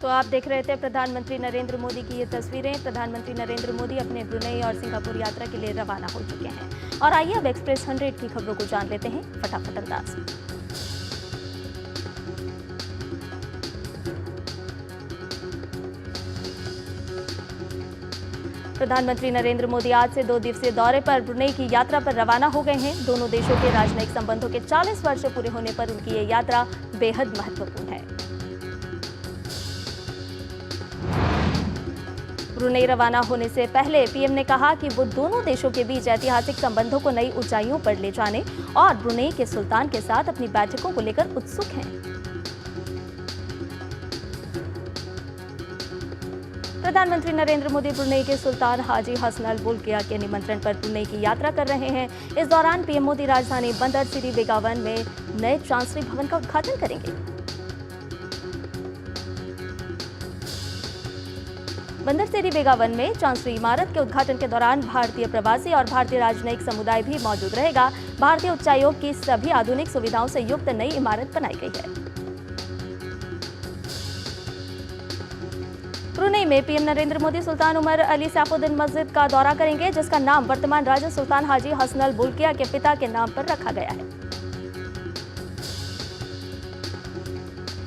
तो आप देख रहे थे प्रधानमंत्री नरेंद्र मोदी की ये तस्वीरें। प्रधानमंत्री नरेंद्र मोदी अपने ब्रुनेई और सिंगापुर यात्रा के लिए रवाना हो चुके हैं। और आइए अब एक्सप्रेस 100 की खबरों को जान लेते हैं फटाफट अंदाज में। प्रधानमंत्री नरेंद्र मोदी आज से 2 दिवसीय दौरे पर ब्रुनेई की यात्रा पर रवाना हो गए हैं। दोनों देशों के राजनयिक संबंधों के 40 वर्ष पूरे होने पर उनकी ये यात्रा बेहद महत्वपूर्ण है। ब्रुनेई रवाना होने से पहले पीएम ने कहा कि वो दोनों देशों के बीच ऐतिहासिक संबंधों को नई ऊंचाइयों पर ले जाने और ब्रुनेई के सुल्तान के साथ अपनी बैठकों को लेकर उत्सुक हैं। प्रधानमंत्री नरेंद्र मोदी ब्रुनेई के सुल्तान हाजी हसन अल बोल्किया के निमंत्रण पर ब्रुनेई की यात्रा कर रहे हैं। इस दौरान पीएम मोदी राजधानी बंदर सिरी बेगावन में नए चांसलरी भवन का उद्घाटन करेंगे। बंदर सिरी बेगावन में चांसलरी इमारत के उद्घाटन के दौरान भारतीय प्रवासी और भारतीय राजनयिक समुदाय भी मौजूद रहेगा। भारतीय उच्चायोग की सभी आधुनिक सुविधाओं से युक्त नई इमारत बनाई गई है। ब्रुनेई में पीएम नरेंद्र मोदी सुल्तान उमर अली सैफुद्दीन मस्जिद का दौरा करेंगे, जिसका नाम वर्तमान राजा सुल्तान हाजी हसन अल बोल्किया के पिता के नाम पर रखा गया है।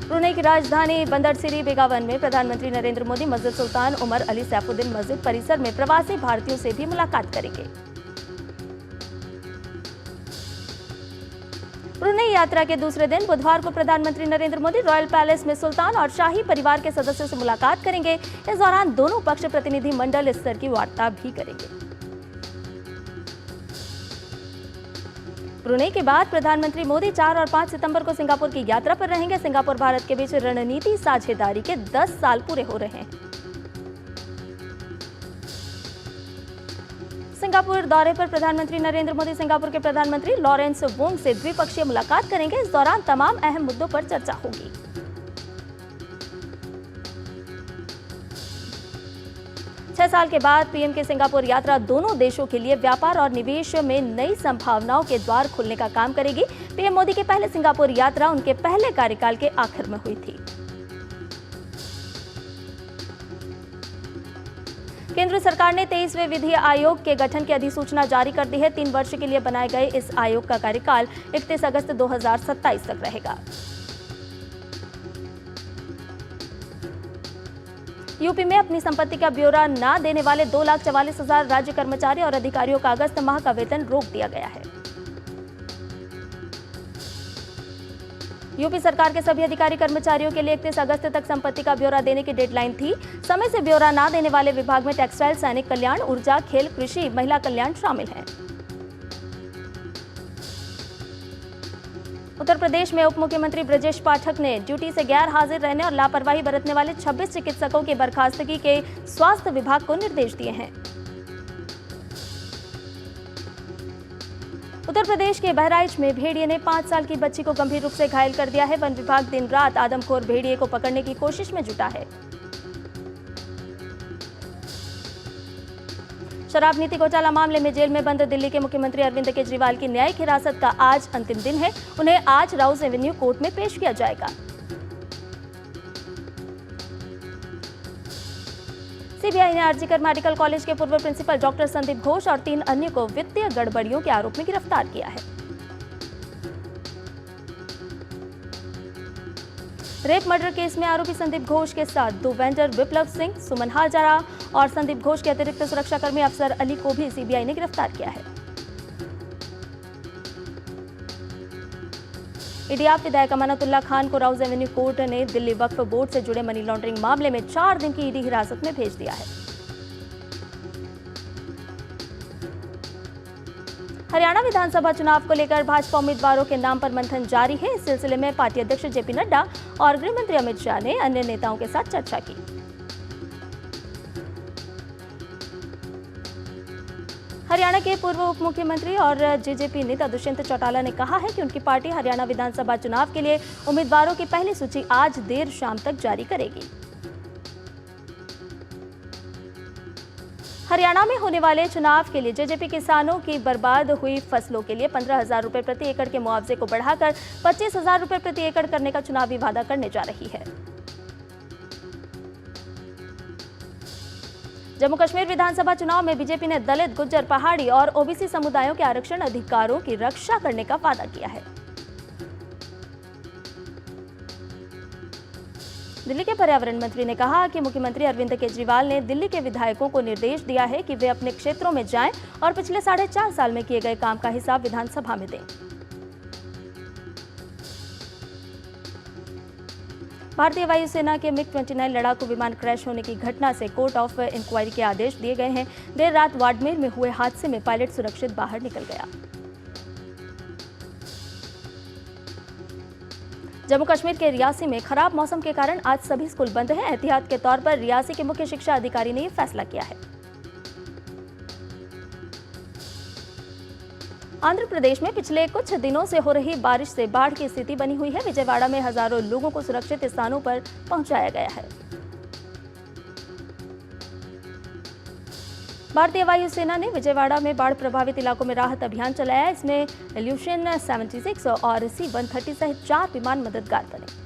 ब्रुनेई की राजधानी बंदर सिरी बेगावन में प्रधानमंत्री नरेंद्र मोदी मस्जिद सुल्तान उमर अली सैफुद्दीन मस्जिद परिसर में प्रवासी भारतीयों से भी मुलाकात करेंगे। ब्रुनेई यात्रा के दूसरे दिन बुधवार को प्रधानमंत्री नरेंद्र मोदी रॉयल पैलेस में सुल्तान और शाही परिवार के सदस्यों से मुलाकात करेंगे। इस दौरान दोनों पक्ष प्रतिनिधि मंडल स्तर की वार्ता भी करेंगे। ब्रुनेई के बाद प्रधानमंत्री मोदी 4 और 5 सितंबर को सिंगापुर की यात्रा पर रहेंगे। सिंगापुर भारत के बीच रणनीति साझेदारी के 10 साल पूरे हो रहे हैं। सिंगापुर दौरे पर प्रधानमंत्री नरेंद्र मोदी सिंगापुर के प्रधानमंत्री लॉरेंस वोंग से द्विपक्षीय मुलाकात करेंगे। इस दौरान तमाम अहम मुद्दों पर चर्चा होगी। 6 साल के बाद पीएम की सिंगापुर यात्रा दोनों देशों के लिए व्यापार और निवेश में नई संभावनाओं के द्वार खोलने का काम करेगी। पीएम मोदी की पहले सिंगापुर यात्रा उनके पहले कार्यकाल के आखिर में हुई थी। केंद्र सरकार ने 23वें विधि आयोग के गठन की अधिसूचना जारी कर दी है। 3 वर्ष के लिए बनाए गए इस आयोग का कार्यकाल 31 अगस्त 2027 तक रहेगा। यूपी में अपनी संपत्ति का ब्यौरा न देने वाले 2,44,000 राज्य कर्मचारी और अधिकारियों का अगस्त माह का वेतन रोक दिया गया है। यूपी सरकार के सभी अधिकारी कर्मचारियों के लिए 31 अगस्त तक संपत्ति का ब्यौरा देने की डेडलाइन थी। समय से ब्यौरा न देने वाले विभाग में टेक्सटाइल, सैनिक कल्याण, ऊर्जा, खेल, कृषि, महिला कल्याण शामिल हैं। उत्तर प्रदेश में उप मुख्यमंत्री ब्रजेश पाठक ने ड्यूटी से गैर हाजिर रहने और लापरवाही बरतने वाले 26 चिकित्सकों की बर्खास्तगी के स्वास्थ्य विभाग को निर्देश दिए हैं। उत्तर प्रदेश के बहराइच में भेड़िए ने 5 साल की बच्ची को गंभीर रूप से घायल कर दिया है। वन विभाग दिन रात आदमखोर भेड़िए को पकड़ने की कोशिश में जुटा है। शराब नीति घोटाला मामले में जेल में बंद दिल्ली के मुख्यमंत्री अरविंद केजरीवाल की न्यायिक हिरासत का आज अंतिम दिन है। उन्हें आज राउज एवेन्यू कोर्ट में पेश किया जाएगा। सीबीआई ने आरजीकर मेडिकल कॉलेज के पूर्व प्रिंसिपल डॉक्टर संदीप घोष और 3 अन्य को वित्तीय गड़बड़ियों के आरोप में गिरफ्तार किया है। रेप मर्डर केस में आरोपी संदीप घोष के साथ 2 वेंडर विप्लव सिंह, सुमन हाजरा और संदीप घोष के अतिरिक्त सुरक्षाकर्मी अफसर अली को भी सीबीआई ने गिरफ्तार किया है। ईडीआफ विधायक अमानतुल्लाह खान को राउज एवेन्यू कोर्ट ने दिल्ली वक्फ बोर्ड से जुड़े मनी लॉन्ड्रिंग मामले में 4 दिन की ईडी हिरासत में भेज दिया है। हरियाणा विधानसभा चुनाव को लेकर भाजपा उम्मीदवारों के नाम पर मंथन जारी है। इस सिलसिले में पार्टी अध्यक्ष जेपी नड्डा और गृह मंत्री अमित शाह ने अन्य नेताओं के साथ चर्चा की। हरियाणा के पूर्व उप मुख्यमंत्री और जेजेपी नेता दुष्यंत चौटाला ने कहा है कि उनकी पार्टी हरियाणा विधानसभा चुनाव के लिए उम्मीदवारों की पहली सूची आज देर शाम तक जारी करेगी। हरियाणा में होने वाले चुनाव के लिए जेजेपी किसानों की बर्बाद हुई फसलों के लिए 15,000 रुपए प्रति एकड़ के मुआवजे को बढ़ाकर 25,000 रुपए प्रति एकड़ करने का चुनावी वादा करने जा रही है। जम्मू कश्मीर विधानसभा चुनाव में बीजेपी ने दलित, गुज्जर, पहाड़ी और ओबीसी समुदायों के आरक्षण अधिकारों की रक्षा करने का वादा किया है। दिल्ली के पर्यावरण मंत्री ने कहा कि मुख्यमंत्री अरविंद केजरीवाल ने दिल्ली के विधायकों को निर्देश दिया है कि वे अपने क्षेत्रों में जाएं और पिछले 4.5 साल में किए गए काम का हिसाब विधानसभा में दें। भारतीय वायुसेना के मिग-29 लड़ाकू विमान क्रैश होने की घटना से कोर्ट ऑफ इंक्वायरी के आदेश दिए गए हैं। देर रात बाड़मेर में हुए हादसे में पायलट सुरक्षित बाहर निकल गया। जम्मू कश्मीर के रियासी में खराब मौसम के कारण आज सभी स्कूल बंद हैं। एहतियात के तौर पर रियासी के मुख्य शिक्षा अधिकारी ने यह फैसला किया है। आंध्र प्रदेश में पिछले कुछ दिनों से हो रही बारिश से बाढ़ की स्थिति बनी हुई है। विजयवाड़ा में हजारों लोगों को सुरक्षित स्थानों पर पहुंचाया गया है। भारतीय वायुसेना ने विजयवाड़ा में बाढ़ प्रभावित इलाकों में राहत अभियान चलाया। इसमें इल्यूशन 76 और C-130 सहित 4 विमान मददगार बने।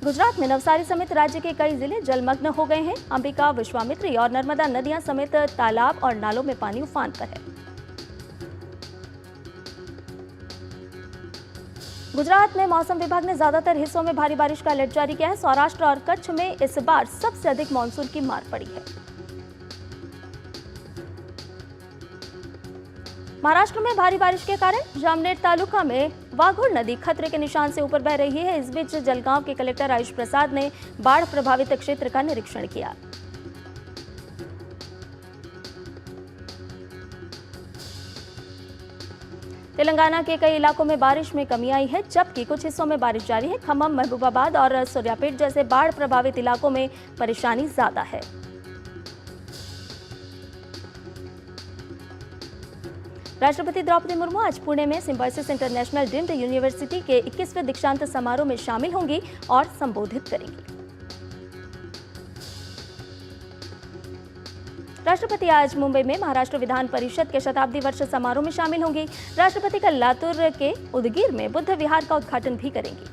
गुजरात में नवसारी समेत राज्य के कई जिले जलमग्न हो गए हैं। अंबिका, विश्वामित्री और नर्मदा नदियां समेत तालाब और नालों में पानी उफान पर है। गुजरात में मौसम विभाग ने ज्यादातर हिस्सों में भारी बारिश का अलर्ट जारी किया है। सौराष्ट्र और कच्छ में इस बार सबसे अधिक मानसून की मार पड़ी है। महाराष्ट्र में भारी बारिश के कारण जामनेर तालुका में वाघोर नदी खतरे के निशान से ऊपर बह रही है। इस बीच जलगांव के कलेक्टर आयुष प्रसाद ने बाढ़ प्रभावित क्षेत्र का निरीक्षण किया। तेलंगाना के कई इलाकों में बारिश में कमी आई है, जबकि कुछ हिस्सों में बारिश जारी है। खम्मम, महबूबाबाद और सूर्यापेट जैसे बाढ़ प्रभावित इलाकों में परेशानी ज्यादा है। राष्ट्रपति द्रौपदी मुर्मू आज पुणे में सिम्बायोसिस इंटरनेशनल डीम्ड यूनिवर्सिटी के 21वें दीक्षांत समारोह में शामिल होंगी और संबोधित करेंगी। राष्ट्रपति आज मुंबई में महाराष्ट्र विधान परिषद के शताब्दी वर्ष समारोह में शामिल होंगी। राष्ट्रपति कल लातूर के उदगीर में बुद्ध विहार का उद्घाटन भी करेंगी।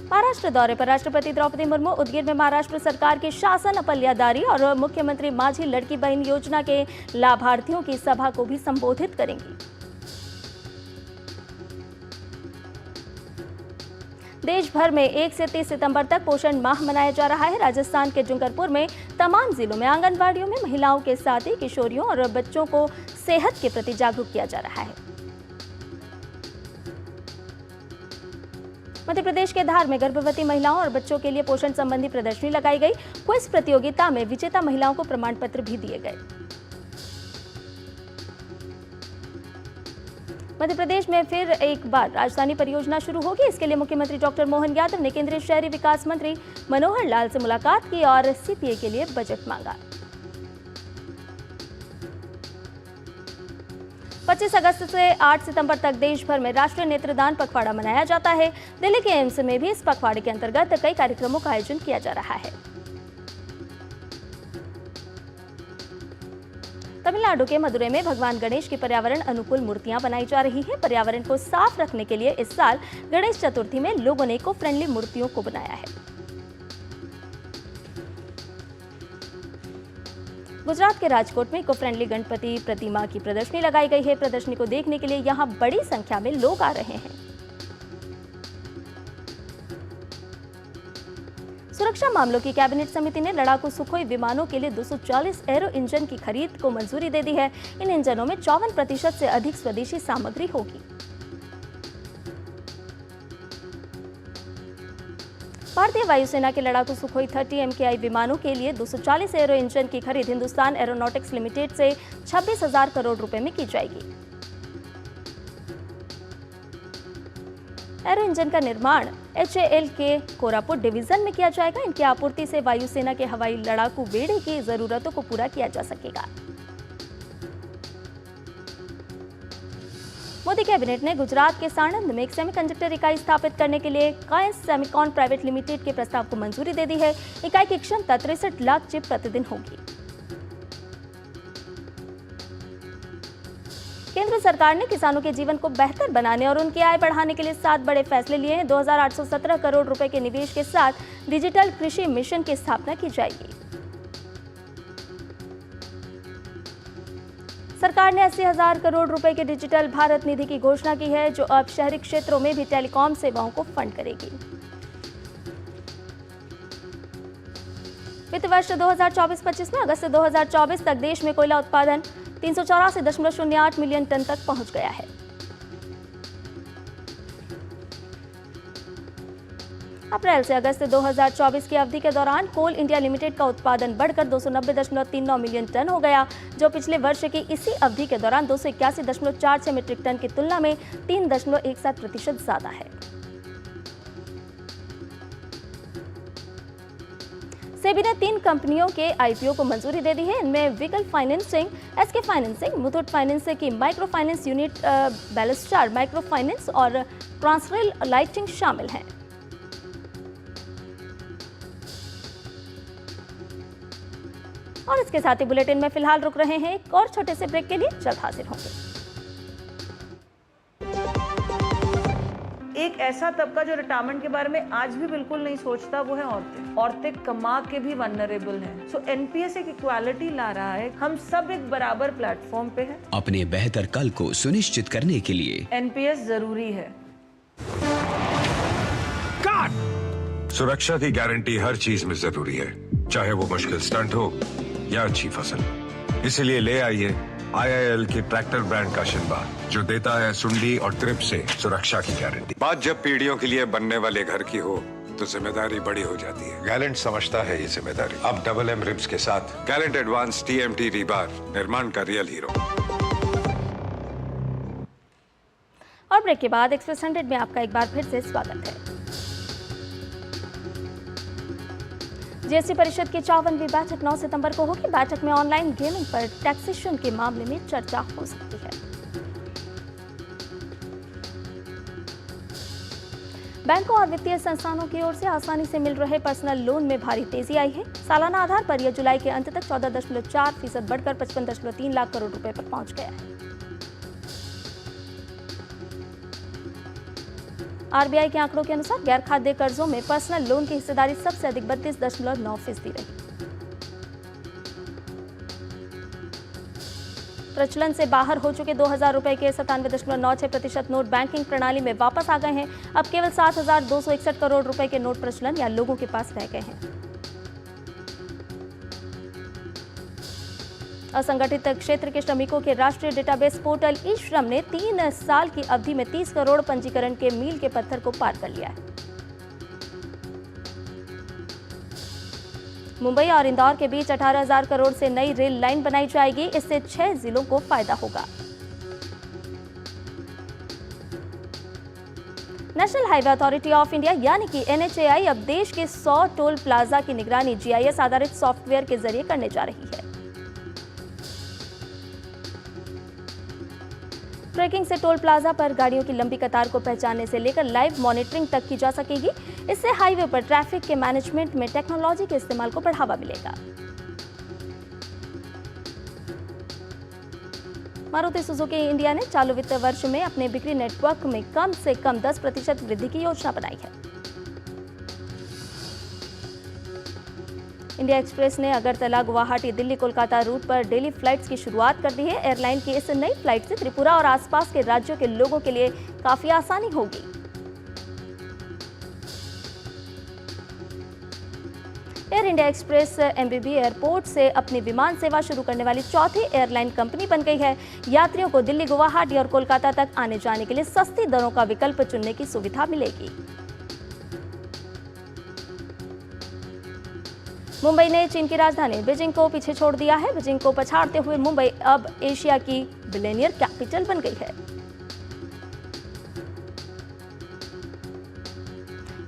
महाराष्ट्र दौरे पर राष्ट्रपति द्रौपदी मुर्मू उदगीर में महाराष्ट्र सरकार की शासन अपल्यादारी और मुख्यमंत्री माझी लड़की बहन योजना के लाभार्थियों की सभा को भी संबोधित करेंगी। देश भर में 1 से 30 सितंबर तक पोषण माह मनाया जा रहा है। राजस्थान के डूंगरपुर में तमाम जिलों में आंगनबाड़ियों में महिलाओं के साथ ही किशोरियों और बच्चों को सेहत के प्रति जागरूक किया जा रहा है। मध्य प्रदेश के धार में गर्भवती महिलाओं और बच्चों के लिए पोषण संबंधी प्रदर्शनी लगाई गई। क्विज प्रतियोगिता में विजेता महिलाओं को प्रमाण पत्र भी दिए गए। मध्य प्रदेश में फिर एक बार राजधानी परियोजना शुरू होगी। इसके लिए मुख्यमंत्री डॉक्टर मोहन यादव ने केंद्रीय शहरी विकास मंत्री मनोहर लाल से मुलाकात की और सीपीए के लिए बजट मांगा। 25 अगस्त से 8 सितंबर तक देश भर में राष्ट्रीय नेत्रदान पखवाड़ा मनाया जाता है। दिल्ली के एम्स में भी इस पखवाड़े के अंतर्गत कई कार्यक्रमों का आयोजन किया जा रहा है। तमिलनाडु के मदुरै में भगवान गणेश की पर्यावरण अनुकूल मूर्तियां बनाई जा रही हैं। पर्यावरण को साफ रखने के लिए इस साल गणेश चतुर्थी में लोगों ने इको फ्रेंडली मूर्तियों को बनाया है। गुजरात के राजकोट में इको फ्रेंडली गणपति प्रतिमा की प्रदर्शनी लगाई गई है। प्रदर्शनी को देखने के लिए यहां बड़ी संख्या में लोग आ रहे हैं। सुरक्षा मामलों की कैबिनेट समिति ने लड़ाकू सुखोई विमानों के लिए 240 एरो इंजन की खरीद को मंजूरी दे दी है। इन इंजनों में 54% से अधिक स्वदेशी सामग्री होगी। भारतीय वायुसेना के लड़ाकू सुखोई 30 MKI विमानों के लिए 240 एरो इंजन की खरीद हिंदुस्तान एरोनॉटिक्स लिमिटेड से 26,000 करोड़ रुपए में की जाएगी। एरो इंजन का निर्माण HAL के कोरापुट डिवीजन में किया जाएगा। इनकी आपूर्ति से वायुसेना के हवाई लड़ाकू बेड़े की जरूरतों को पूरा किया जा सकेगा। मोदी कैबिनेट ने गुजरात के साणंद में एक सेमीकंडक्टर इकाई स्थापित करने के लिए कायस सेमीकॉन प्राइवेट लिमिटेड के प्रस्ताव को मंजूरी दे दी है। इकाई की क्षमता 63 लाख चिप प्रतिदिन होगी। केंद्र सरकार ने किसानों के जीवन को बेहतर बनाने और उनकी आय बढ़ाने के लिए 7 बड़े फैसले लिए हैं। 2817 करोड़ रुपए के निवेश के साथ डिजिटल कृषि मिशन की स्थापना की जाएगी। सरकार ने 80,000 करोड़ रुपए के डिजिटल भारत निधि की घोषणा की है, जो अब शहरी क्षेत्रों में भी टेलीकॉम सेवाओं को फंड करेगी। वित्त वर्ष 2024-25 में अगस्त 2024 तक देश में कोयला उत्पादन 384.08 मिलियन टन तक पहुंच गया है। अप्रैल से अगस्त 2024 की अवधि के दौरान कोल इंडिया लिमिटेड का उत्पादन बढ़कर 290.39 मिलियन टन हो गया, जो पिछले वर्ष की इसी अवधि के दौरान 281.46 मीट्रिक टन की तुलना में 3.17% ज्यादा है। सेबी ने 3 कंपनियों के आईपीओ को मंजूरी दे दी है। इनमें विकल financing, SK financing, Muthoot finance की micro finance unit, Belstar micro finance और ट्रांसरेल लाइटिंग शामिल हैं। और इसके साथ ही बुलेटिन में फिलहाल रुक रहे हैं। एक और छोटे से ब्रेक के लिए जल्द हाजिर होंगे। एक ऐसा तबका जो रिटायरमेंट के बारे में आज भी बिल्कुल नहीं सोचता, वो है औरतें। औरतें कमा के भी वल्नरेबल हैं। सो एनपीएस एक इक्वालिटी ला रहा है। हम सब एक बराबर प्लेटफॉर्म पे हैं। अपने बेहतर कल को सुनिश्चित करने के लिए एनपीएस जरूरी है। सुरक्षा की गारंटी हर चीज में जरूरी है, चाहे वो मुश्किल स्टंट हो या अच्छी फसल। इसलिए ले आइए IIL के ट्रैक्टर ब्रांड का शिनबा, जो देता है सुंडी और ट्रिप से सुरक्षा की गारंटी। बात जब पीढ़ियों के लिए बनने वाले घर की हो तो जिम्मेदारी बड़ी हो जाती है। गैलेंट समझता है ये जिम्मेदारी। अब MM रिब्स के साथ गैलेंट एडवांस TMT रीबार, निर्माण का रियल हीरो। और ब्रेक के बाद एक्सप्रेस 100 में आपका एक बार फिर से स्वागत है। जीएसटी परिषद की 54वीं बैठक 9 सितंबर को होगी। बैठक में ऑनलाइन गेमिंग पर टैक्सेशन के मामले में चर्चा हो सकती है। बैंकों और वित्तीय संस्थानों की ओर से आसानी से मिल रहे पर्सनल लोन में भारी तेजी आई है। सालाना आधार पर यह जुलाई के अंत तक 14.4% बढ़कर 55.3 लाख करोड़ रुपए पर पहुंच गया है। आरबीआई के आंकड़ों के अनुसार गैर खाद्य कर्जों में पर्सनल लोन की हिस्सेदारी सबसे अधिक 32.9% रही। प्रचलन से बाहर हो चुके 2000 रुपए के 97.96% नोट बैंकिंग प्रणाली में वापस आ गए हैं। अब केवल 7,261 करोड़ रुपए के नोट प्रचलन या लोगों के पास रह गए हैं। असंगठित क्षेत्र के श्रमिकों के राष्ट्रीय डेटाबेस पोर्टल ई-श्रम ने 3 साल की अवधि में 30 करोड़ पंजीकरण के मील के पत्थर को पार कर लिया है। मुंबई और इंदौर के बीच 18,000 करोड़ से नई रेल लाइन बनाई जाएगी। इससे 6 जिलों को फायदा होगा। National highway authority of India यानी कि NHAI अब देश के 100 टोल प्लाजा की निगरानी GIS आधारित सॉफ्टवेयर के जरिए करने जा रही है। ट्रैकिंग से टोल प्लाजा पर गाड़ियों की लंबी कतार को पहचानने से लेकर लाइव मॉनिटरिंग तक की जा सकेगी। इससे हाईवे पर ट्रैफिक के मैनेजमेंट में टेक्नोलॉजी के इस्तेमाल को बढ़ावा मिलेगा। मारुति सुजुकी इंडिया ने चालू वित्त वर्ष में अपने बिक्री नेटवर्क में कम से कम 10% वृद्धि की योजना बनाई है। इंडिया एक्सप्रेस ने अगरतला, गुवाहाटी, दिल्ली, कोलकाता रूट पर डेली फ्लाइट्स की शुरुआत कर दी है। एयरलाइन की इस नई फ्लाइट से त्रिपुरा और आसपास के राज्यों के लोगों के लिए काफी आसानी होगी। Air India express MBB airport से अपनी विमान सेवा शुरू करने वाली चौथी एयरलाइन कंपनी बन गई है। यात्रियों को दिल्ली, गुवाहाटी और कोलकाता तक आने जाने के लिए सस्ती दरों का विकल्प चुनने की सुविधा मिलेगी। मुंबई ने चीन की राजधानी बीजिंग को पीछे छोड़ दिया है। बीजिंग को पछाड़ते हुए मुंबई अब एशिया की बिलियनियर कैपिटल बन गई है।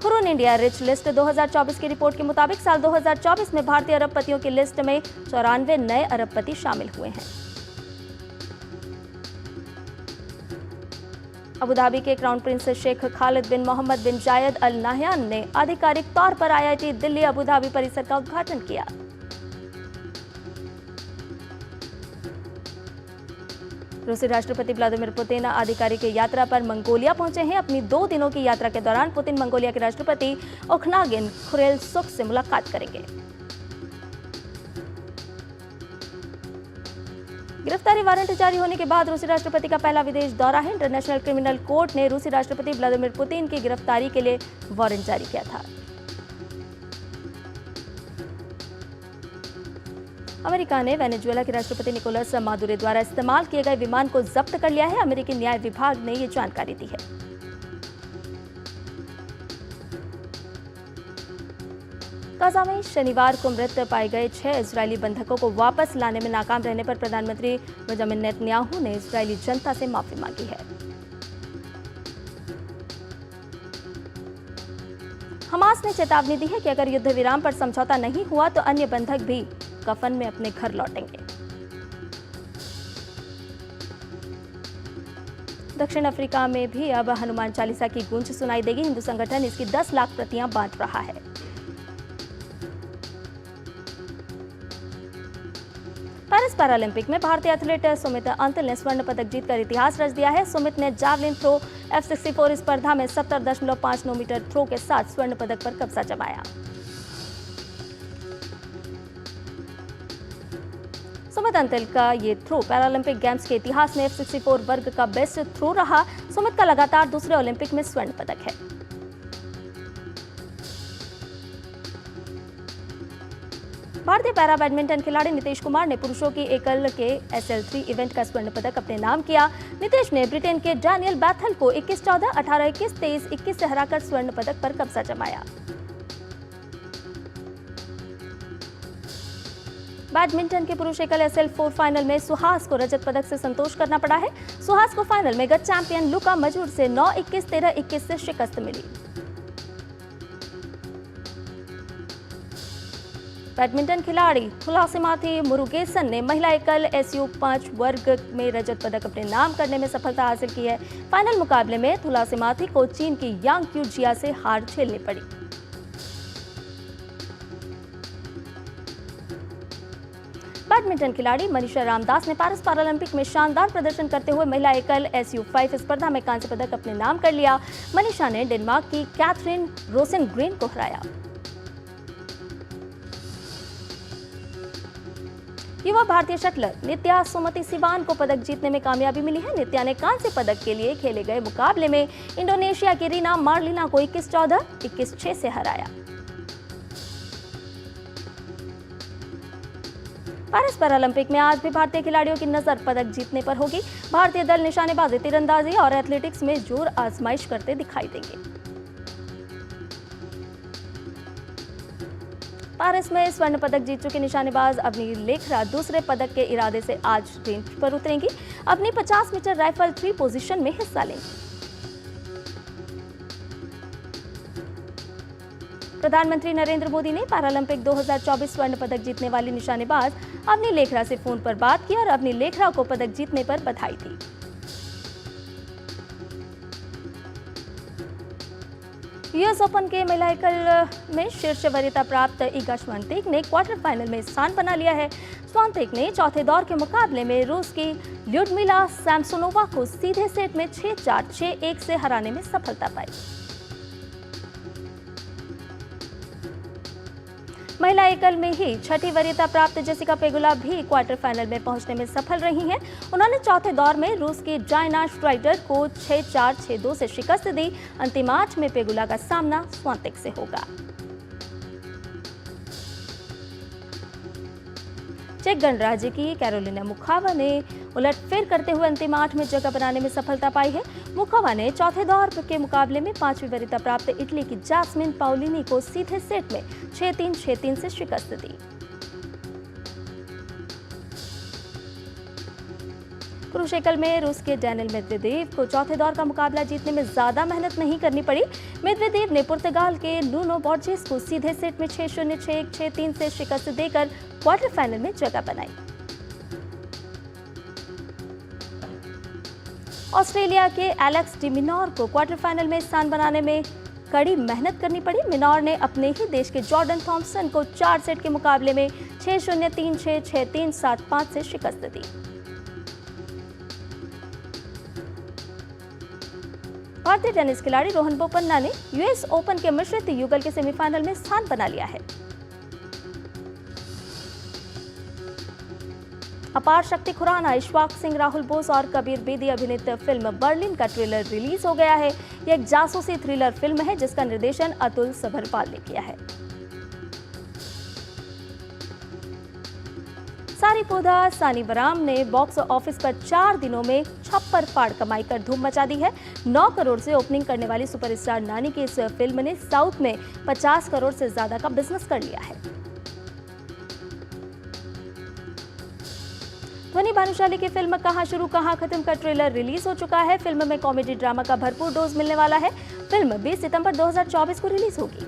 हुरून इंडिया रिच लिस्ट 2024 की रिपोर्ट के मुताबिक साल 2024 में भारतीय अरबपतियों की लिस्ट में 94 नए अरबपति शामिल हुए हैं। अबुधाबी के क्राउन प्रिंस शेख खालिद बिन मोहम्मद बिन जायद अल नाहयान ने आधिकारिक तौर पर IIT दिल्ली अबुधाबी परिसर का उद्घाटन किया। रूसी राष्ट्रपति व्लादिमीर पुतिन आधिकारिक यात्रा पर मंगोलिया पहुंचे हैं। अपनी 2 दिनों की यात्रा के दौरान पुतिन मंगोलिया के राष्ट्रपति ओखनागिन खुरेलसुख से मुलाकात करेंगे। गिरफ्तारी वारंट जारी होने के बाद रूसी राष्ट्रपति का पहला विदेश दौरा है। इंटरनेशनल क्रिमिनल कोर्ट ने रूसी राष्ट्रपति व्लादिमीर पुतिन की गिरफ्तारी के लिए वारंट जारी किया था। अमेरिका ने वेनेजुएला के राष्ट्रपति निकोलस मादुरो द्वारा इस्तेमाल किए गए विमान को जब्त कर लिया है। अमेरिकी न्याय विभाग ने ये जानकारी दी है। गाजा में शनिवार को मृत पाए गए 6 इजरायली बंधकों को वापस लाने में नाकाम रहने पर प्रधानमंत्री बेंजामिन नेतन्याहू ने इजरायली जनता से माफी मांगी है। हमास ने चेतावनी दी है कि अगर युद्ध विराम पर समझौता नहीं हुआ तो अन्य बंधक भी कफन में अपने घर लौटेंगे। दक्षिण अफ्रीका में भी अब हनुमान चालीसा की गूंज सुनाई देगी। हिंदू संगठन इसकी 10 लाख प्रतियां बांट रहा है। पेरिस पैरालंपिक में भारतीय एथलीट सुमित अंतिल ने स्वर्ण पदक जीतकर इतिहास रच दिया है। सुमित ने जावलिन थ्रो F64 स्पर्धा में 70.59 मीटर थ्रो के साथ स्वर्ण पदक पर कब्जा जमाया। सुमित अंतिल का ये थ्रो पैरालंपिक गेम्स के इतिहास में F64 वर्ग का बेस्ट थ्रो रहा। सुमित का लगातार दूसरे ओलंपिक में स्वर्ण पदक है। भारतीय पैरा बैडमिंटन खिलाड़ी नीतीश कुमार ने पुरुषों की एकल के SL3 इवेंट का स्वर्ण पदक अपने नाम किया। नीतीश ने ब्रिटेन के डैनियल बैथल को 21-14, 18-21, 23-21 से हराकर स्वर्ण पदक पर कब्जा जमाया। बैडमिंटन के पुरुष एकल SL4 फाइनल में सुहास को रजत पदक से संतोष करना पड़ा है। सुहास को फाइनल में गत चैंपियन लुका मजूर से 9-21, 13-21 से शिकस्त मिली। बैडमिंटन खिलाड़ी थुलासिमाथी मुरुगेसन ने महिला एकल SU5 वर्ग में रजत पदक अपने नाम करने में सफलता हासिल की है। फाइनल मुकाबले में थुलासिमाथी को चीन की यांग क्यू जिया से हार झेलनी पड़ी। बैडमिंटन खिलाड़ी मनीषा रामदास ने पेरिस पैरालंपिक में शानदार प्रदर्शन करते हुए महिला एकल SU5 स्पर्धा में कांस्य पदक अपने नाम कर लिया। मनीषा ने डेनमार्क की कैथरीन रोसेनग्रेन को हराया। युवा भारतीय शटलर नित्या सुमति सिवान को पदक जीतने में कामयाबी मिली है। नित्या ने कांस्य पदक के लिए खेले गए मुकाबले में इंडोनेशिया की रीना मार्लिना को 21-14, 21-6 से हराया। पेरिस पैरालंपिक में आज भी भारतीय खिलाड़ियों की नजर पदक जीतने पर होगी। भारतीय दल निशानेबाजी, तीरंदाजी और एथलेटिक्स में जोर आजमाइश करते दिखाई देंगे। पेरिस में स्वर्ण पदक जीत चुके निशानेबाज अवनी लेखरा दूसरे पदक के इरादे से आज रेंज पर उतरेंगी। अवनी 50 मीटर राइफल 3 पोजीशन में हिस्सा लेंगी। प्रधानमंत्री नरेंद्र मोदी ने पैरालंपिक 2024 स्वर्ण पदक जीतने वाली निशानेबाज अवनी लेखरा से फोन पर बात की और अवनी लेखरा को पदक जीतने पर बधाई दी। यूएस ओपन के महिला एकल में शीर्ष वरीयता प्राप्त इगा श्वानतेक ने क्वार्टर फाइनल में स्थान बना लिया है। श्वानतेक ने चौथे दौर के मुकाबले में रूस की ल्यूडमिला सैमसोनोवा को सीधे सेट में 6-4, 6-1 से हराने में सफलता पाई। महिला एकल में ही छठी वरीयता प्राप्त जेसिका पेगुला भी क्वार्टर फाइनल में पहुंचने में सफल रही हैं। उन्होंने चौथे दौर में रूस की डायना श्राइडर को 6-4, 6-2 से शिकस्त दी। अंतिम 8 में पेगुला का सामना स्वांतेक से होगा। चेक गणराज्य की कैरोलिना मुखावा ने उलटफेर करते हुए अंतिम 8 में जगह बनाने में सफलता पाई है। मुखावा ने चौथे दौर के मुकाबले में 5वीं वरीयता प्राप्त इटली की जैस्मिन पाउलिनी को सीधे सेट में 6-3, 6-3 से शिकस्त दी। पुरुष एकल में रूस के डैनियल मेदवेदेव को चौथे दौर का मुकाबला जीतने में ज्यादा मेहनत नहीं करनी पड़ी। मेदवेदेव ने पुर्तगाल के नुनो बोर्जेस को सीधे सेट में 6-0, 6-1, 6-3 से शिकस्त देकर क्वार्टर फाइनल में जगह बनाई। ऑस्ट्रेलिया के एलेक्स डी मिनोर को क्वार्टर फाइनल में स्थान बनाने में कड़ी मेहनत करनी पड़ी। मिनोर ने अपने ही देश के जॉर्डन थॉम्सन को 4 सेट के मुकाबले में 6-0, 3-6, 6-3, 7-5 से शिकस्त दी। भारतीय टेनिस खिलाड़ी रोहन बोपन्ना ने यूएस ओपन के मिश्रित युगल के सेमीफाइनल में स्थान बना लिया है। अपार शक्ति खुराना, इशफाक सिंह, राहुल बोस और कबीर बेदी अभिनीत फिल्म बर्लिन का ट्रेलर रिलीज हो गया है। यह एक जासूसी थ्रिलर फिल्म है जिसका निर्देशन अतुल सबरवाल ने किया है। सारीपोदा सानीवराम ने बॉक्स ऑफिस पर 4 दिनों में छप्पर फाड़ कमाई कर धूम मचा दी है। 9 करोड़ से ओपनिंग करने वाली सुपरस्टार नानी की इस फिल्म ने साउथ में 50 करोड़ से ज्यादा का बिजनेस कर लिया है। ध्वनि भानुशाली की फिल्म कहां शुरू कहां खत्म का ट्रेलर रिलीज हो चुका है। फिल्म में कॉमेडी ड्रामा का भरपूर डोज मिलने वाला है। फिल्म 20 सितंबर 2024 को रिलीज होगी।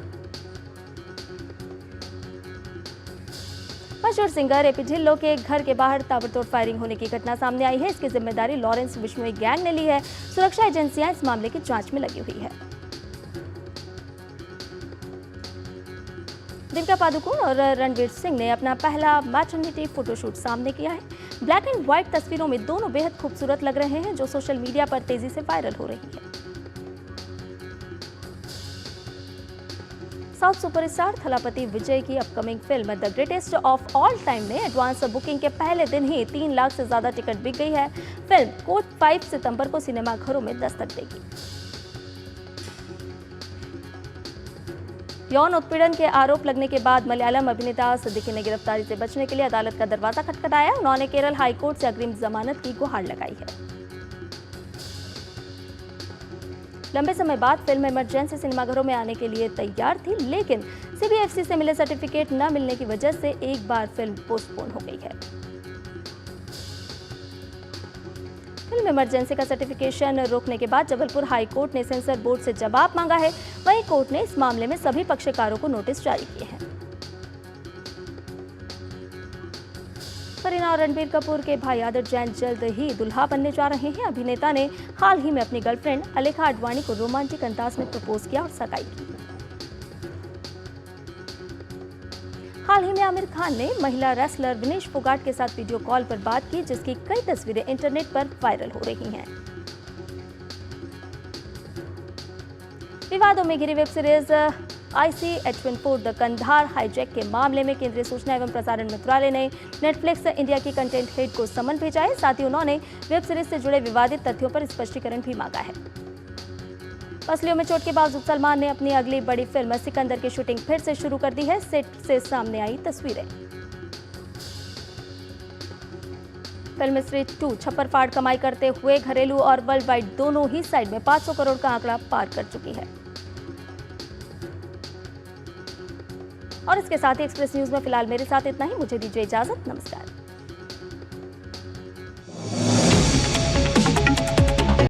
मशहूर सिंगर एपी ढिल्लो के घर के बाहर ताबड़तोड़ फायरिंग होने की घटना सामने आई है। इसकी जिम्मेदारी लॉरेंस बिश्नोई गैंग ने ली है। सुरक्षा एजेंसियां इस मामले की जांच में लगी हुई है। दीपिका पादुकोण और रणवीर सिंह ने अपना पहला मैटरनिटी फोटोशूट सामने किया है। ब्लैक एंड व्हाइट तस्वीरों में दोनों बेहद खूबसूरत लग रहे हैं, जो सोशल मीडिया पर तेजी से वायरल हो रही है। साउथ सुपरस्टार थलापति विजय की upcoming film the greatest of all time ने एडवांस बुकिंग के पहले दिन ही 3 लाख से ज्यादा टिकट बिक गई है। फिल्म को 5 सितंबर को सिनेमाघरों में दस्तक देगी। यौन उत्पीड़न के आरोप लगने के बाद मलयालम अभिनेता सिद्दीकी ने गिरफ्तारी से बचने के लिए अदालत का दरवाजा खटखटाया। उन्होंने केरल हाईकोर्ट से अग्रिम जमानत की गुहार लगाई है। लंबे समय बाद फिल्म इमरजेंसी सिनेमाघरों में आने के लिए तैयार थी, लेकिन सीबीएफसी से मिले सर्टिफिकेट न मिलने की वजह से एक बार फिल्म पोस्टपोन हो गई है। फिल्म इमरजेंसी का सर्टिफिकेशन रोकने के बाद जबलपुर हाई कोर्ट ने सेंसर बोर्ड से जवाब मांगा है। वहीं कोर्ट ने इस मामले में सभी पक्षकारों को नोटिस जारी किए हैं। करीना और रणबीर कपूर के भाई आदित्य जैन जल्द ही दुल्हा बनने जा रहे हैं। अभिनेता ने हाल ही में अपनी गर्लफ्रेंड अलेखा आडवाणी को रोमांटिक अंदाज में प्रपोज किया और सगाई की। हाल ही में आमिर खान ने महिला रेसलर विनेश फोगाट के साथ वीडियो कॉल पर बात की, जिसकी कई तस्वीरें इंटरनेट पर वायरल हो रही हैं। विवादों में घिरी web series IC-H24 the Kandahar hijack के मामले में केंद्रीय सूचना एवं प्रसारण मंत्रालय ने नेटफ्लिक्स इंडिया की कंटेंट हेड को समन भेजा है। साथ ही उन्होंने वेब सीरीज से जुड़े विवादित तथ्यों पर स्पष्टीकरण भी मांगा है। पसलियों में चोट के बावजूद सलमान ने अपनी अगली बड़ी फिल्म सिकंदर की शूटिंग फिर से शुरू कर दी है। सेट से सामने आई तस्वीरें। फिल्म स्त्री 2 छप्पर फाड़ कमाई करते हुए घरेलू और वर्ल्ड वाइड दोनों ही साइड में 500 करोड़ का आंकड़ा पार कर चुकी है। और इसके साथ ही एक्सप्रेस न्यूज में फिलहाल मेरे साथ इतना ही। मुझे दीजिए इजाजत। नमस्कार।